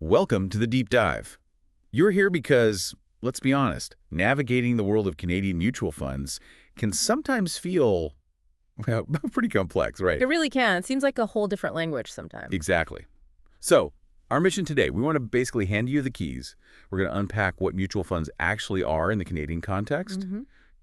Welcome to the Deep Dive. You're here because, let's be honest, navigating the world of Canadian mutual funds can sometimes feel, well, pretty complex, right? It really can. It seems like a whole different language sometimes. Exactly. So, our mission today, we want to basically hand you the keys. We're going to unpack what mutual funds actually are in the Canadian context,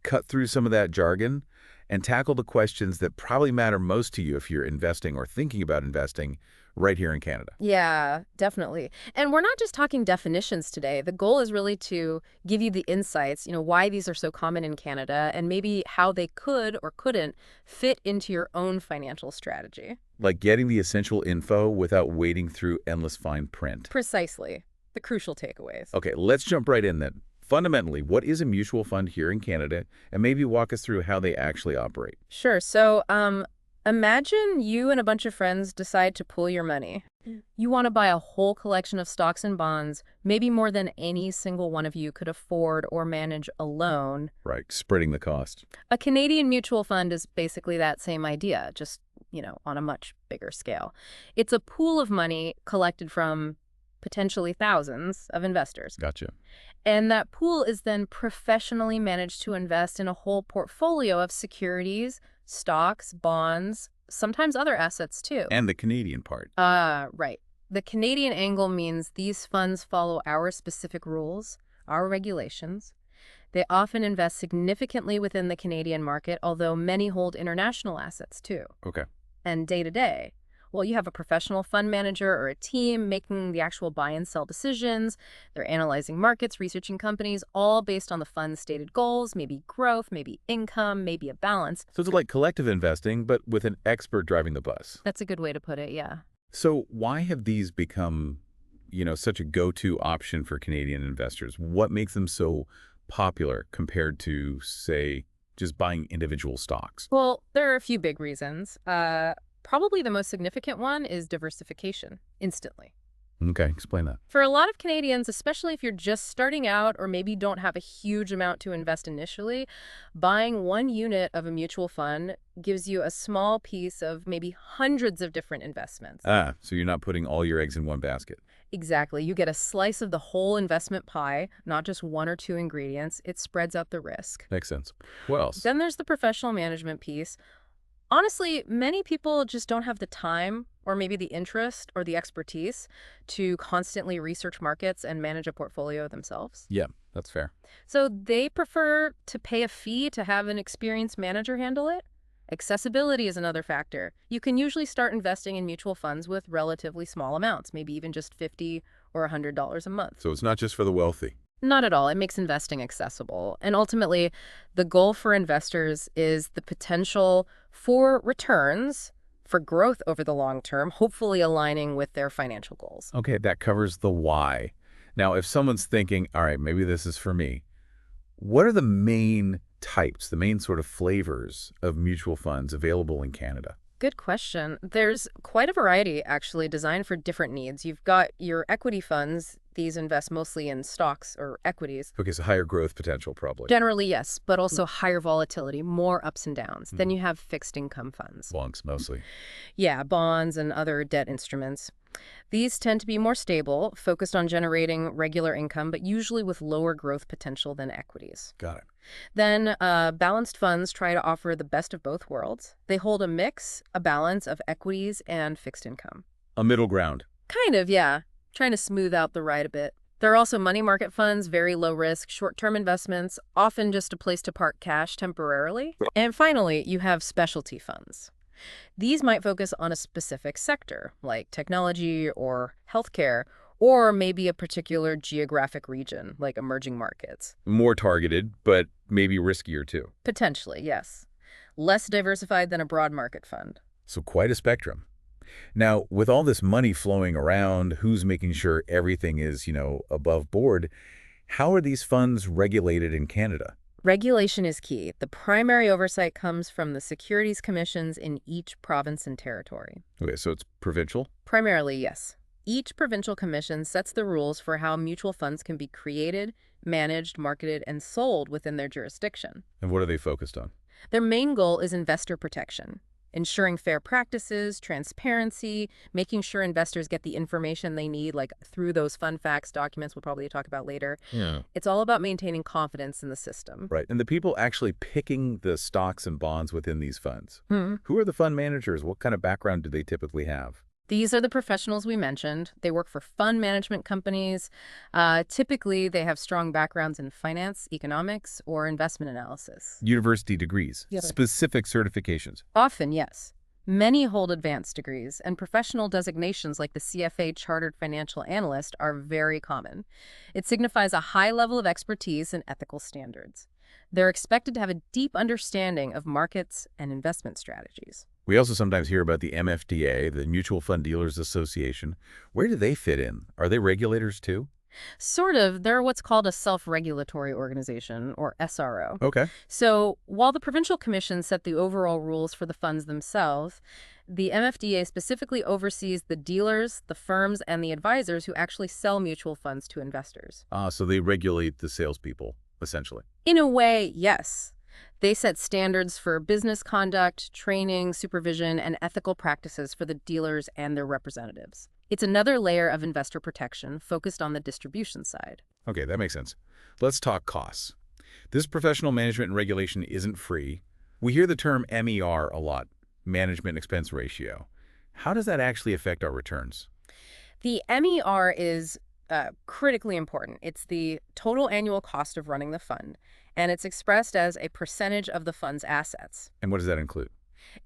cut through some of that jargon, and tackle the questions that probably matter most to you if you're investing or thinking about investing right here in Canada. Yeah, definitely. And we're not just talking definitions today. The goal is really to give you the insights, why these are so common in Canada and maybe how they could or couldn't fit into your own financial strategy. Like getting the essential info without wading through endless fine print. Precisely. The crucial takeaways. Okay, let's jump right in then. Fundamentally, what is a mutual fund here in Canada? And maybe walk us through how they actually operate. Sure. So, imagine you and a bunch of friends decide to pool your money. You want to buy a whole collection of stocks and bonds, maybe more than any single one of you could afford or manage alone. Right, spreading the cost. A Canadian mutual fund is basically that same idea, just, on a much bigger scale. It's a pool of money collected from potentially thousands of investors. Gotcha. And that pool is then professionally managed to invest in a whole portfolio of securities, stocks, bonds, sometimes other assets too. And the Canadian part. Right. The Canadian angle means these funds follow our specific rules, our regulations. They often invest significantly within the Canadian market, although many hold international assets too. Okay. And day to day, well, you have a professional fund manager or a team making the actual buy and sell decisions. They're analyzing markets, researching companies, all based on the fund's stated goals, maybe growth, maybe income, maybe a balance. So it's like collective investing, but with an expert driving the bus. That's a good way to put it, yeah. So why have these become, such a go-to option for Canadian investors? What makes them so popular compared to, say, just buying individual stocks? Well, there are a few big reasons. Probably the most significant one is diversification, instantly. Okay, explain that. For a lot of Canadians, especially if you're just starting out or maybe don't have a huge amount to invest initially, buying one unit of a mutual fund gives you a small piece of maybe hundreds of different investments. So you're not putting all your eggs in one basket. Exactly. You get a slice of the whole investment pie, not just one or two ingredients. It spreads out the risk. Makes sense. What else? Then there's the professional management piece. Honestly, many people just don't have the time or maybe the interest or the expertise to constantly research markets and manage a portfolio themselves. Yeah, that's fair. So they prefer to pay a fee to have an experienced manager handle it. Accessibility is another factor. You can usually start investing in mutual funds with relatively small amounts, maybe even just $50 or $100 a month. So it's not just for the wealthy. Not at all. It makes investing accessible. And ultimately, the goal for investors is the potential for returns, for growth over the long term, hopefully aligning with their financial goals. Okay, that covers the why. Now, if someone's thinking, all right, maybe this is for me, what are the main types, the main sort of flavors of mutual funds available in Canada? Good question. There's quite a variety, actually, designed for different needs. You've got your equity funds. These invest mostly in stocks or equities. Okay, so higher growth potential probably. Generally, yes, but also higher volatility, more ups and downs. Then you have fixed income funds. Bonds, mostly. Yeah, bonds and other debt instruments. These tend to be more stable, focused on generating regular income, but usually with lower growth potential than equities. Got it. Then balanced funds try to offer the best of both worlds. They hold a balance of equities and fixed income. A middle ground. Kind of, yeah. Trying to smooth out the ride a bit. There are also money market funds, very low risk, short-term investments, often just a place to park cash temporarily. And finally, you have specialty funds. These might focus on a specific sector, like technology or healthcare, or maybe a particular geographic region, like emerging markets. More targeted, but maybe riskier too. Potentially, yes. Less diversified than a broad market fund. So quite a spectrum. Now, with all this money flowing around, who's making sure everything is, above board, how are these funds regulated in Canada? Regulation is key. The primary oversight comes from the securities commissions in each province and territory. Okay, so it's provincial? Primarily, yes. Each provincial commission sets the rules for how mutual funds can be created, managed, marketed, and sold within their jurisdiction. And what are they focused on? Their main goal is investor protection. ensuring fair practices, transparency, making sure investors get the information they need, like through those fun facts documents we'll probably talk about later. Yeah. It's all about maintaining confidence in the system. Right. And the people actually picking the stocks and bonds within these funds. Hmm. Who are the fund managers? What kind of background do they typically have? These are the professionals we mentioned. They work for fund management companies. Typically, they have strong backgrounds in finance, economics, or investment analysis. University degrees, Yeah. specific certifications. Often, yes. Many hold advanced degrees, and professional designations like the CFA Chartered Financial Analyst are very common. It signifies a high level of expertise and ethical standards. They're expected to have a deep understanding of markets and investment strategies. We also sometimes hear about the MFDA, the Mutual Fund Dealers Association. Where do they fit in? Are they regulators too? Sort of. They're what's called a self-regulatory organization, or SRO. Okay. So while the provincial commissions set the overall rules for the funds themselves, the MFDA specifically oversees the dealers, the firms, and the advisors who actually sell mutual funds to investors. So they regulate the salespeople, essentially. In a way, yes. They set standards for business conduct, training, supervision, and ethical practices for the dealers and their representatives. It's another layer of investor protection focused on the distribution side. Okay, that makes sense. Let's talk costs. This professional management and regulation isn't free. We hear the term MER a lot, management expense ratio. How does that actually affect our returns? The MER is critically important. It's the total annual cost of running the fund, and it's expressed as a percentage of the fund's assets. And what does that include?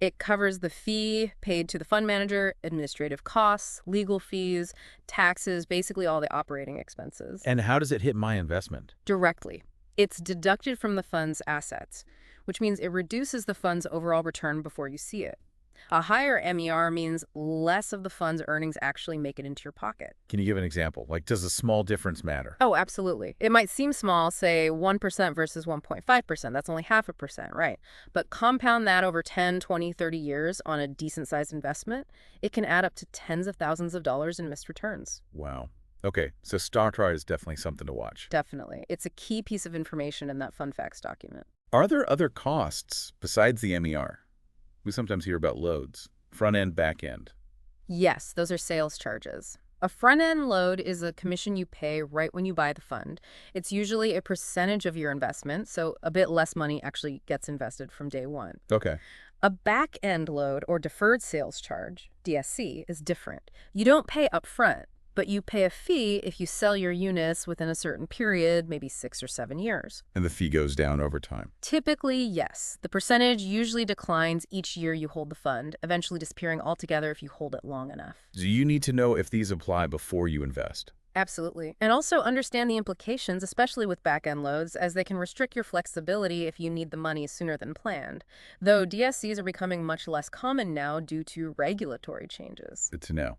It covers the fee paid to the fund manager, administrative costs, legal fees, taxes, basically all the operating expenses. And how does it hit my investment? Directly. It's deducted from the fund's assets, which means it reduces the fund's overall return before you see it. A higher MER means less of the fund's earnings actually make it into your pocket. Can you give an example? Like, does a small difference matter? Oh, absolutely. It might seem small, say 1% versus 1.5%. That's only 0.5%, right? But compound that over 10, 20, 30 years on a decent-sized investment, it can add up to tens of thousands of dollars in missed returns. Wow. Okay, so star chart is definitely something to watch. Definitely. It's a key piece of information in that fun facts document. Are there other costs besides the MER? We sometimes hear about loads, front end, back end. Yes, those are sales charges. A front-end load is a commission you pay right when you buy the fund. It's usually a percentage of your investment, so a bit less money actually gets invested from day one. Okay. A back-end load, or deferred sales charge, DSC, is different. You don't pay up front, but you pay a fee if you sell your units within a certain period, maybe 6 or 7 years. And the fee goes down over time. Typically, yes. The percentage usually declines each year you hold the fund, eventually disappearing altogether if you hold it long enough. Do you need to know if these apply before you invest? Absolutely. And also understand the implications, especially with back-end loads, as they can restrict your flexibility if you need the money sooner than planned. Though DSCs are becoming much less common now due to regulatory changes. Good to know.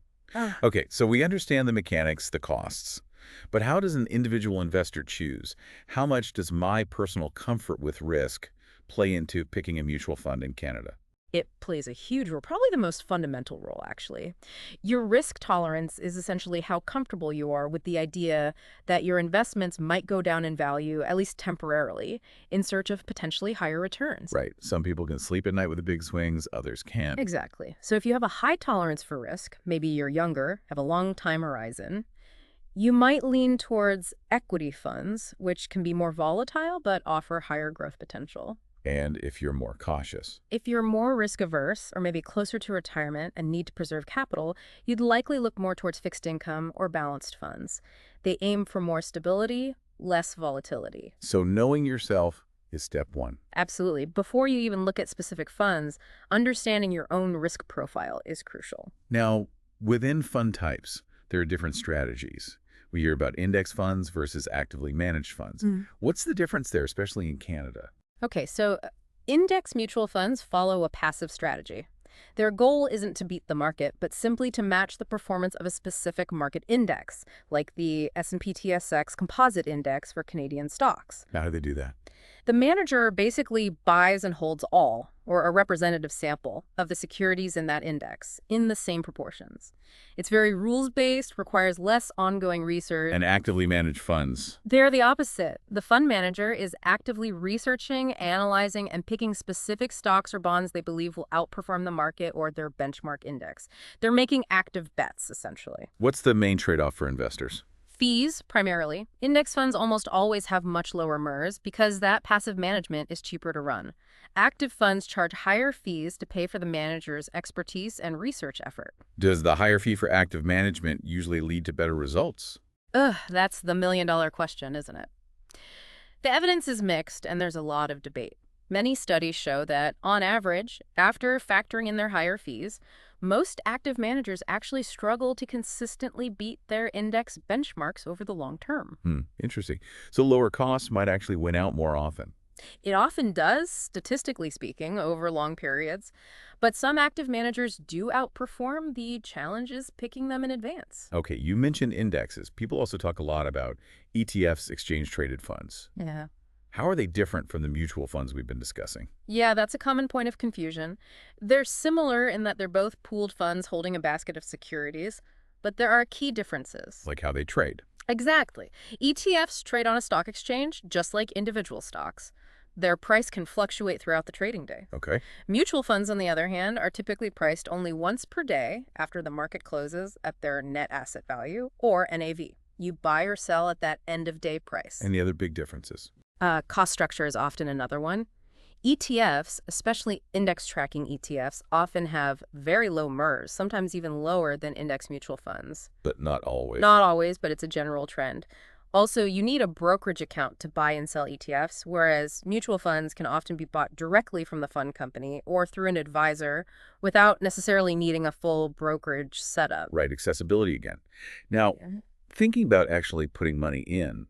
Okay, so we understand the mechanics, the costs. But how does an individual investor choose? How much does my personal comfort with risk play into picking a mutual fund in Canada? It plays a huge role, probably the most fundamental role, actually. Your risk tolerance is essentially how comfortable you are with the idea that your investments might go down in value, at least temporarily, in search of potentially higher returns. Right. Some people can sleep at night with the big swings, others can't. Exactly. So if you have a high tolerance for risk, maybe you're younger, have a long time horizon, you might lean towards equity funds, which can be more volatile but offer higher growth potential. And if you're more cautious. If you're more risk-averse or maybe closer to retirement and need to preserve capital, you'd likely look more towards fixed income or balanced funds. They aim for more stability, less volatility. So knowing yourself is step one. Absolutely. Before you even look at specific funds, understanding your own risk profile is crucial. Now, within fund types, there are different strategies. We hear about index funds versus actively managed funds. What's the difference there, especially in Canada? Okay, so index mutual funds follow a passive strategy. Their goal isn't to beat the market, but simply to match the performance of a specific market index, like the S&P TSX Composite Index for Canadian stocks. How do they do that? The manager basically buys and holds all, or a representative sample, of the securities in that index in the same proportions. It's very rules-based, requires less ongoing research. And actively managed funds. They're the opposite. The fund manager is actively researching, analyzing, and picking specific stocks or bonds they believe will outperform the market or their benchmark index. They're making active bets, essentially. What's the main trade-off for investors? Fees, primarily. Index funds almost always have much lower MERs because that passive management is cheaper to run. Active funds charge higher fees to pay for the manager's expertise and research effort. Does the higher fee for active management usually lead to better results? That's the million-dollar question, isn't it? The evidence is mixed, and there's a lot of debate. Many studies show that, on average, after factoring in their higher fees, most active managers actually struggle to consistently beat their index benchmarks over the long term. Interesting. So lower costs might actually win out more often. It often does, statistically speaking, over long periods, but some active managers do outperform. The challenge is picking them in advance. Okay, you mentioned indexes. People also talk a lot about ETFs, exchange-traded funds. Yeah. How are they different from the mutual funds we've been discussing? Yeah, that's a common point of confusion. They're similar in that they're both pooled funds holding a basket of securities, but there are key differences. Like how they trade. Exactly. ETFs trade on a stock exchange, just like individual stocks. Their price can fluctuate throughout the trading day. Okay. Mutual funds, on the other hand, are typically priced only once per day after the market closes at their net asset value, or NAV. You buy or sell at that end-of-day price. Any other big differences? Cost structure is often another one. ETFs, especially index tracking ETFs, often have very low MERs, sometimes even lower than index mutual funds. But not always. Not always, but it's a general trend. Also, you need a brokerage account to buy and sell ETFs, whereas mutual funds can often be bought directly from the fund company or through an advisor without necessarily needing a full brokerage setup. Right, accessibility again. Now, thinking about actually putting money in,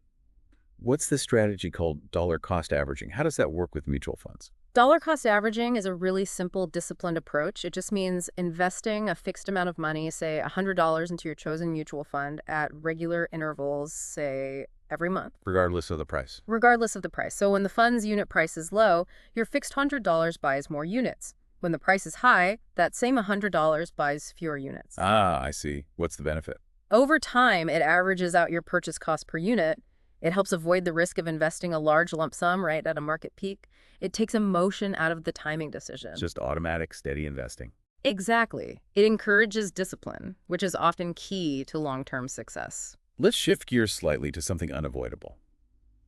what's the strategy called dollar cost averaging? How does that work with mutual funds? Dollar cost averaging is a really simple, disciplined approach. It just means investing a fixed amount of money, say $100 into your chosen mutual fund at regular intervals, say every month. Regardless of the price. Regardless of the price. So when the fund's unit price is low, your fixed $100 buys more units. When the price is high, that same $100 buys fewer units. Ah, I see. What's the benefit? Over time, it averages out your purchase cost per unit. It helps avoid the risk of investing a large lump sum right at a market peak. It takes emotion out of the timing decision. Just automatic, steady investing. Exactly. It encourages discipline, which is often key to long-term success. Let's shift gears slightly to something unavoidable.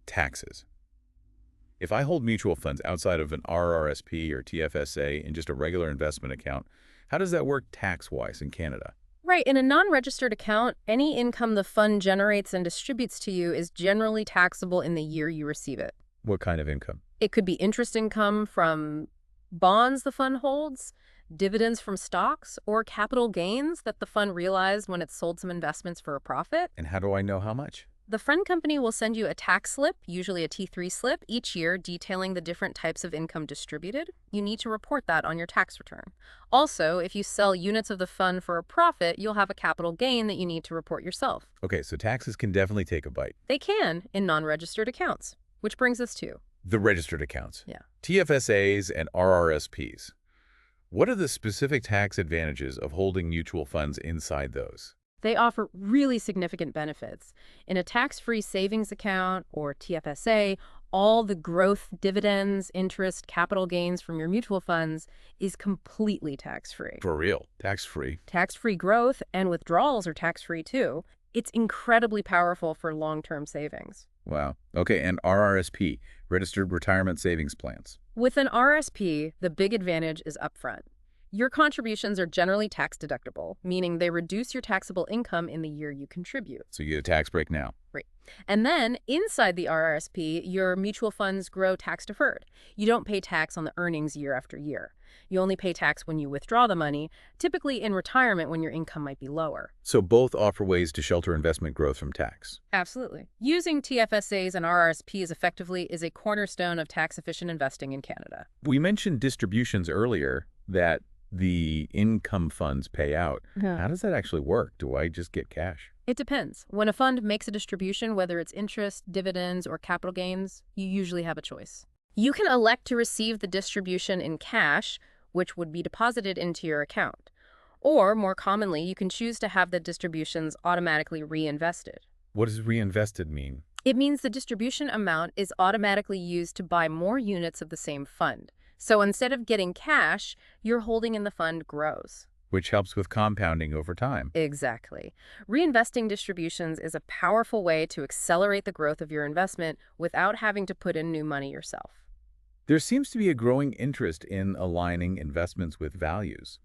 Taxes. If I hold mutual funds outside of an RRSP or TFSA in just a regular investment account, how does that work tax-wise in Canada? Right. In a non-registered account, any income the fund generates and distributes to you is generally taxable in the year you receive it. What kind of income? It could be interest income from bonds the fund holds, dividends from stocks, or capital gains that the fund realized when it sold some investments for a profit. And how do I know how much? The fund company will send you a tax slip, usually a T3 slip, each year detailing the different types of income distributed. You need to report that on your tax return. Also, if you sell units of the fund for a profit, you'll have a capital gain that you need to report yourself. Okay, so taxes can definitely take a bite. They can in non-registered accounts, which brings us to the registered accounts. Yeah. TFSAs and RRSPs. What are the specific tax advantages of holding mutual funds inside those? They offer really significant benefits. In a tax-free savings account, or TFSA, all the growth, dividends, interest, capital gains from your mutual funds is completely tax-free. For real, tax-free. Tax-free growth and withdrawals are tax-free too. It's incredibly powerful for long-term savings. Wow. Okay, and RRSP, Registered Retirement Savings Plans. With an RSP, the big advantage is upfront. Your contributions are generally tax deductible, meaning they reduce your taxable income in the year you contribute. So you get a tax break now. Right. And then, inside the RRSP, your mutual funds grow tax deferred. You don't pay tax on the earnings year after year. You only pay tax when you withdraw the money, typically in retirement when your income might be lower. So both offer ways to shelter investment growth from tax. Absolutely. Using TFSAs and RRSPs effectively is a cornerstone of tax-efficient investing in Canada. We mentioned distributions earlier that the income funds pay out. Yeah. How does that actually work? Do I just get cash? It depends. When a fund makes a distribution, whether it's interest, dividends, or capital gains, you usually have a choice. You can elect to receive the distribution in cash, which would be deposited into your account. Or, more commonly, you can choose to have the distributions automatically reinvested. What does reinvested mean? It means the distribution amount is automatically used to buy more units of the same fund. So instead of getting cash, your holding in the fund grows. Which helps with compounding over time. Exactly. Reinvesting distributions is a powerful way to accelerate the growth of your investment without having to put in new money yourself. There seems to be a growing interest in aligning investments with values.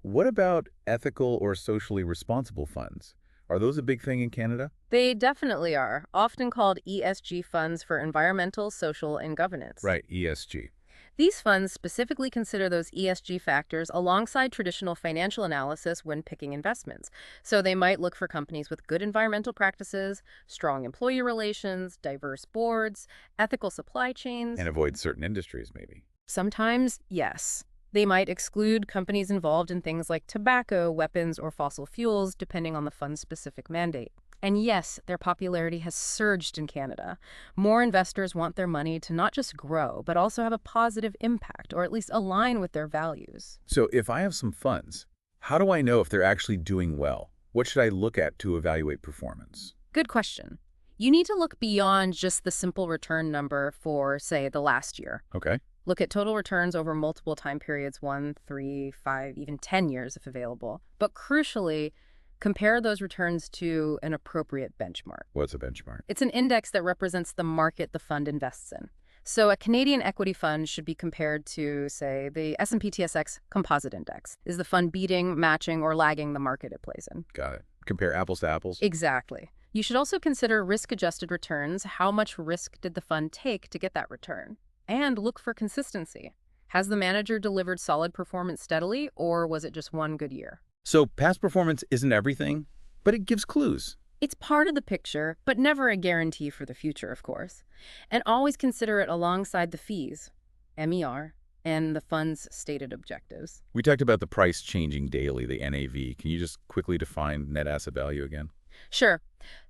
What about ethical or socially responsible funds? Are those a big thing in Canada? They definitely are, often called ESG funds for environmental, social, and governance. Right, ESG. These funds specifically consider those ESG factors alongside traditional financial analysis when picking investments. So they might look for companies with good environmental practices, strong employee relations, diverse boards, ethical supply chains. And avoid certain industries, maybe. Sometimes, yes. They might exclude companies involved in things like tobacco, weapons, or fossil fuels, depending on the fund's specific mandate. And yes, their popularity has surged in Canada. More investors want their money to not just grow, but also have a positive impact, or at least align with their values. So if I have some funds, how do I know if they're actually doing well? What should I look at to evaluate performance? Good question. You need to look beyond just the simple return number for, say, the last year. Okay. Look at total returns over multiple time periods, 1, 3, 5, even 10 years if available. But crucially, compare those returns to an appropriate benchmark. What's a benchmark? It's an index that represents the market the fund invests in. So a Canadian equity fund should be compared to, say, the S&P TSX Composite Index. Is the fund beating, matching, or lagging the market it plays in? Got it. Compare apples to apples? Exactly. You should also consider risk-adjusted returns. How much risk did the fund take to get that return? And look for consistency. Has the manager delivered solid performance steadily, or was it just one good year? So past performance isn't everything, but it gives clues. It's part of the picture, but never a guarantee for the future, of course. And always consider it alongside the fees, MER, and the fund's stated objectives. We talked about the price changing daily, the NAV. Can you just quickly define net asset value again? Sure.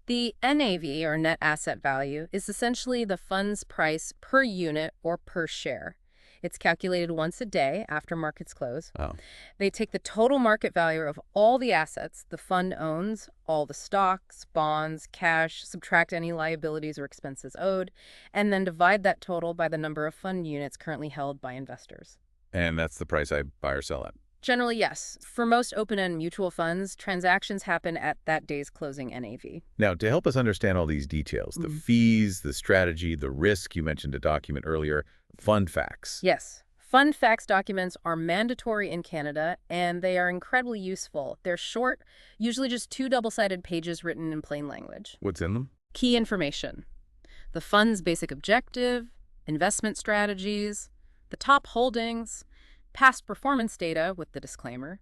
The NAV, or net asset value, is essentially the fund's price per unit or per share. It's calculated once a day after markets close. Oh. They take the total market value of all the assets the fund owns, all the stocks, bonds, cash, subtract any liabilities or expenses owed, and then divide that total by the number of fund units currently held by investors. And that's the price I buy or sell at? Generally, yes. For most open-end mutual funds, transactions happen at that day's closing NAV. Now, to help us understand all these details, the fees, the strategy, the risk, you mentioned a document earlier, fund facts. Yes. Fund facts documents are mandatory in Canada, and they are incredibly useful. They're short, usually just 2 double-sided pages written in plain language. What's in them? Key information: the fund's basic objective, investment strategies, the top holdings, past performance data with the disclaimer,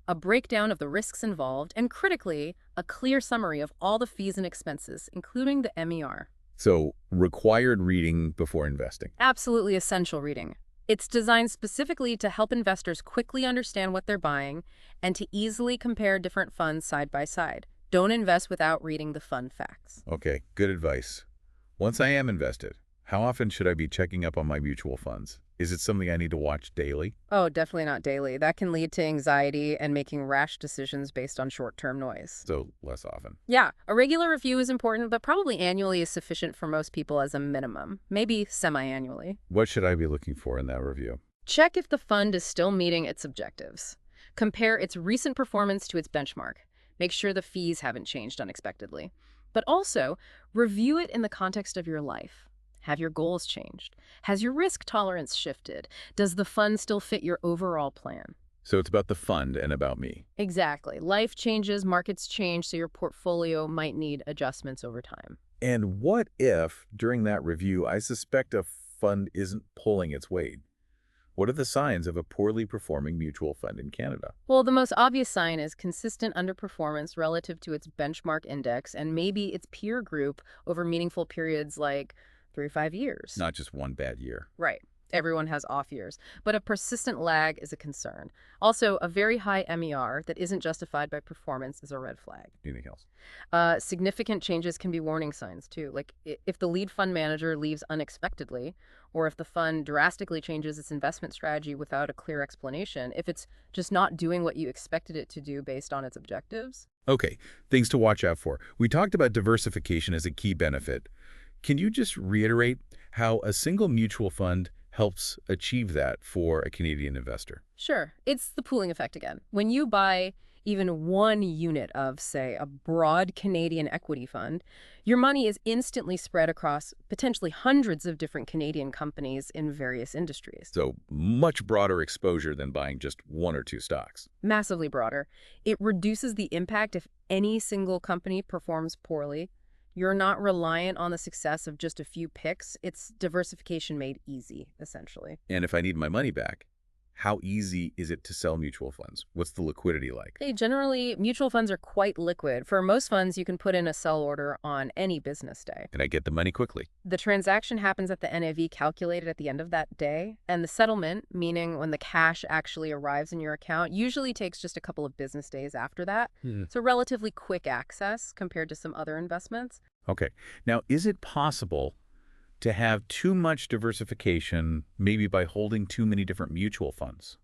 a breakdown of the risks involved, and critically, a clear summary of all the fees and expenses, including the MER. So, required reading before investing. Absolutely essential reading. It's designed specifically to help investors quickly understand what they're buying and to easily compare different funds side by side. Don't invest without reading the fund facts. Okay, good advice. Once I am invested, how often should I be checking up on my mutual funds? Is it something I need to watch daily? Oh, definitely not daily. That can lead to anxiety and making rash decisions based on short-term noise. So, less often. Yeah, a regular review is important, but probably annually is sufficient for most people as a minimum, maybe semi-annually. What should I be looking for in that review? Check if the fund is still meeting its objectives. Compare its recent performance to its benchmark. Make sure the fees haven't changed unexpectedly. But also, review it in the context of your life. Have your goals changed? Has your risk tolerance shifted? Does the fund still fit your overall plan? So it's about the fund and about me. Exactly. Life changes, markets change, so your portfolio might need adjustments over time. And what if, during that review, I suspect a fund isn't pulling its weight? What are the signs of a poorly performing mutual fund in Canada? Well, the most obvious sign is consistent underperformance relative to its benchmark index and maybe its peer group over meaningful periods like 3 or 5 years. Not just one bad year. Right. Everyone has off years, but a persistent lag is a concern. Also, a very high MER that isn't justified by performance is a red flag. Anything else? Significant changes can be warning signs, too. Like if the lead fund manager leaves unexpectedly, or if the fund drastically changes its investment strategy without a clear explanation, if it's just not doing what you expected it to do based on its objectives. Okay, things to watch out for. We talked about diversification as a key benefit. Can you just reiterate how a single mutual fund helps achieve that for a Canadian investor? Sure, it's the pooling effect again. When you buy even one unit of, say, a broad Canadian equity fund, your money is instantly spread across potentially hundreds of different Canadian companies in various industries. So much broader exposure than buying just one or two stocks. Massively broader. It reduces the impact if any single company performs poorly. You're not reliant on the success of just a few picks. It's diversification made easy, essentially. And if I need my money back, how easy is it to sell mutual funds? What's the liquidity like? Generally, mutual funds are quite liquid. For most funds, you can put in a sell order on any business day. Can I get the money quickly? The transaction happens at the NAV calculated at the end of that day, and the settlement, meaning when the cash actually arrives in your account, usually takes just a couple of business days after that. So relatively quick access compared to some other investments. Okay. Now, is it possible to have too much diversification, maybe by holding too many different mutual funds?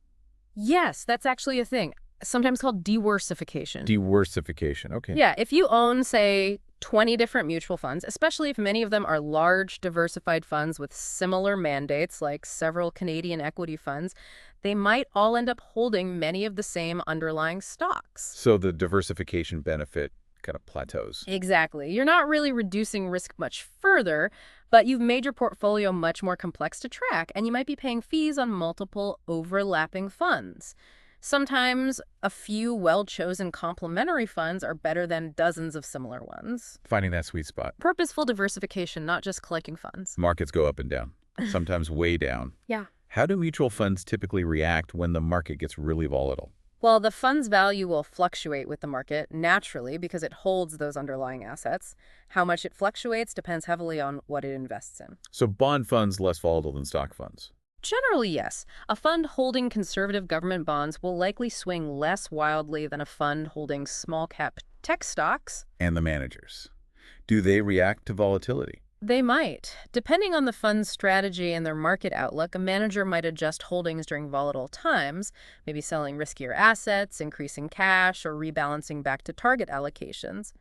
Yes, that's actually a thing, sometimes called diversification. Diversification, okay. Yeah, if you own, say, 20 different mutual funds, especially if many of them are large, diversified funds with similar mandates, like several Canadian equity funds, they might all end up holding many of the same underlying stocks. So the diversification benefit kind of plateaus. Exactly. You're not really reducing risk much further, but you've made your portfolio much more complex to track, and you might be paying fees on multiple overlapping funds. Sometimes a few well-chosen complementary funds are better than dozens of similar ones. Finding that sweet spot. Purposeful diversification, not just collecting funds. Markets go up and down, sometimes way down. Yeah. How do mutual funds typically react when the market gets really volatile? Well, the fund's value will fluctuate with the market naturally because it holds those underlying assets. How much it fluctuates depends heavily on what it invests in. So bond funds less volatile than stock funds? Generally, yes. A fund holding conservative government bonds will likely swing less wildly than a fund holding small-cap tech stocks. And the managers, do they react to volatility? They might. Depending on the fund's strategy and their market outlook, a manager might adjust holdings during volatile times, maybe selling riskier assets, increasing cash, or rebalancing back to target allocations.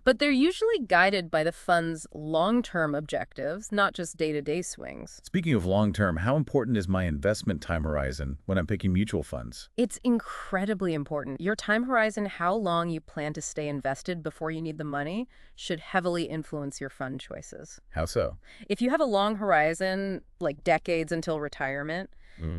But they're usually guided by the fund's long-term objectives, not just day-to-day swings. Speaking of long-term, how important is my investment time horizon when I'm picking mutual funds? It's incredibly important. Your time horizon, how long you plan to stay invested before you need the money, should heavily influence your fund choices. How so? If you have a long horizon, like decades until retirement,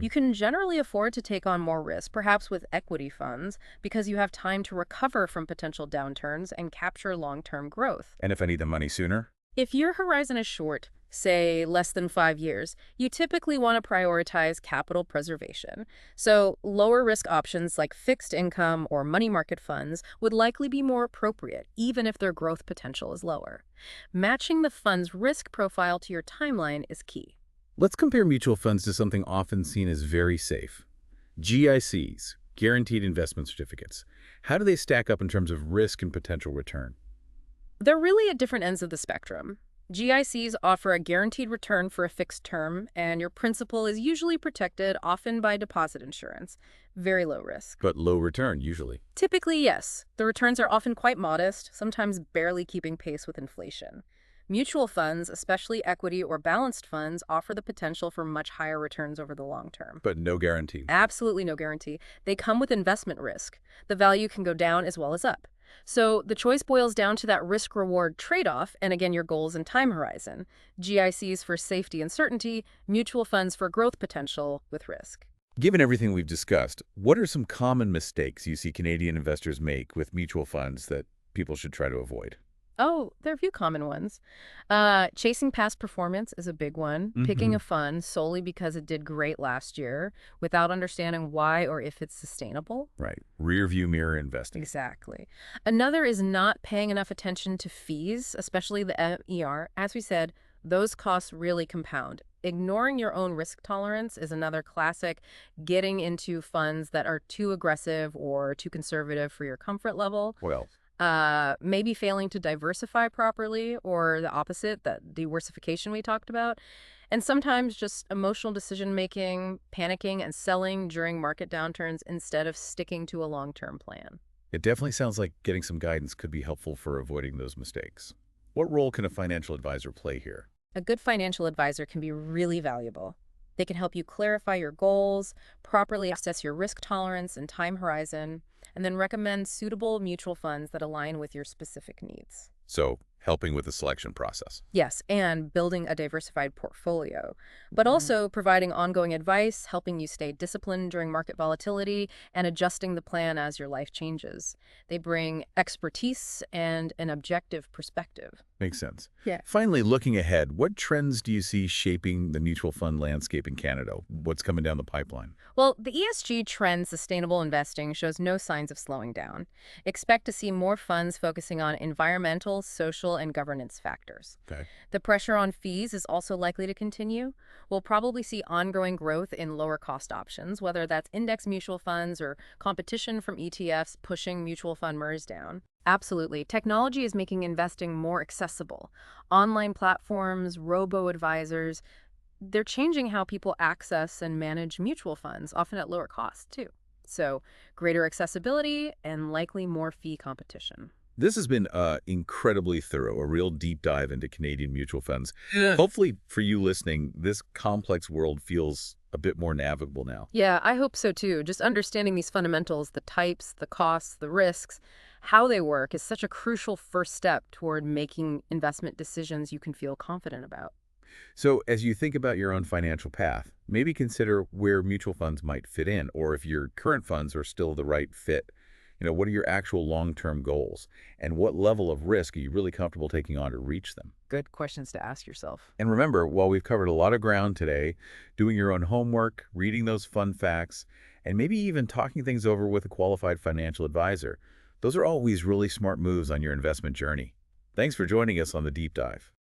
you can generally afford to take on more risk, perhaps with equity funds, because you have time to recover from potential downturns and capture long-term growth. And if I need the money sooner? If your horizon is short, say less than 5 years, you typically want to prioritize capital preservation. So lower risk options like fixed income or money market funds would likely be more appropriate, even if their growth potential is lower. Matching the fund's risk profile to your timeline is key. Let's compare mutual funds to something often seen as very safe. GICs, guaranteed investment certificates. How do they stack up in terms of risk and potential return? They're really at different ends of the spectrum. GICs offer a guaranteed return for a fixed term, and your principal is usually protected, often by deposit insurance. Very low risk. But low return, usually. Typically, yes. The returns are often quite modest, sometimes barely keeping pace with inflation. Mutual funds, especially equity or balanced funds, offer the potential for much higher returns over the long term. But no guarantee. Absolutely no guarantee. They come with investment risk. The value can go down as well as up. So the choice boils down to that risk-reward trade-off, and again, your goals and time horizon. GICs for safety and certainty, mutual funds for growth potential with risk. Given everything we've discussed, what are some common mistakes you see Canadian investors make with mutual funds that people should try to avoid? Oh, there are a few common ones. Chasing past performance is a big one. Picking a fund solely because it did great last year without understanding why or if it's sustainable. Right. Rear view mirror investing. Exactly. Another is not paying enough attention to fees, especially the MER. As we said, those costs really compound. Ignoring your own risk tolerance is another classic. Getting into funds that are too aggressive or too conservative for your comfort level. Well, Maybe failing to diversify properly, or the opposite, that diversification we talked about. And sometimes just emotional decision making, panicking, and selling during market downturns instead of sticking to a long-term plan. it definitely sounds like getting some guidance could be helpful for avoiding those mistakes. What role can a financial advisor play here? A good financial advisor can be really valuable. They can help you clarify your goals, properly assess your risk tolerance and time horizon, and then recommend suitable mutual funds that align with your specific needs. So, helping with the selection process. Yes, and building a diversified portfolio, but also providing ongoing advice, helping you stay disciplined during market volatility, and adjusting the plan as your life changes. They bring expertise and an objective perspective. Makes sense. Yeah. Finally, looking ahead, what trends do you see shaping the mutual fund landscape in Canada? What's coming down the pipeline? Well, the ESG trend, sustainable investing, shows no signs of slowing down. Expect to see more funds focusing on environmental, social, and governance factors. Okay. The pressure on fees is also likely to continue. We'll probably see ongoing growth in lower cost options, whether that's index mutual funds or competition from ETFs pushing mutual fund MERs down. Absolutely. Technology is making investing more accessible. Online platforms, robo-advisors, they're changing how people access and manage mutual funds, often at lower cost, too. So, greater accessibility and likely more fee competition. This has been incredibly thorough, a real deep dive into Canadian mutual funds. Yeah. Hopefully, for you listening, this complex world feels a bit more navigable now. Yeah, I hope so too. Just understanding these fundamentals, the types, the costs, the risks, how they work is such a crucial first step toward making investment decisions you can feel confident about. So as you think about your own financial path, maybe consider where mutual funds might fit in, or if your current funds are still the right fit. What are your actual long-term goals? And what level of risk are you really comfortable taking on to reach them? Good questions to ask yourself. And remember, while we've covered a lot of ground today, doing your own homework, reading those fun facts, and maybe even talking things over with a qualified financial advisor, those are always really smart moves on your investment journey. Thanks for joining us on the Deep Dive.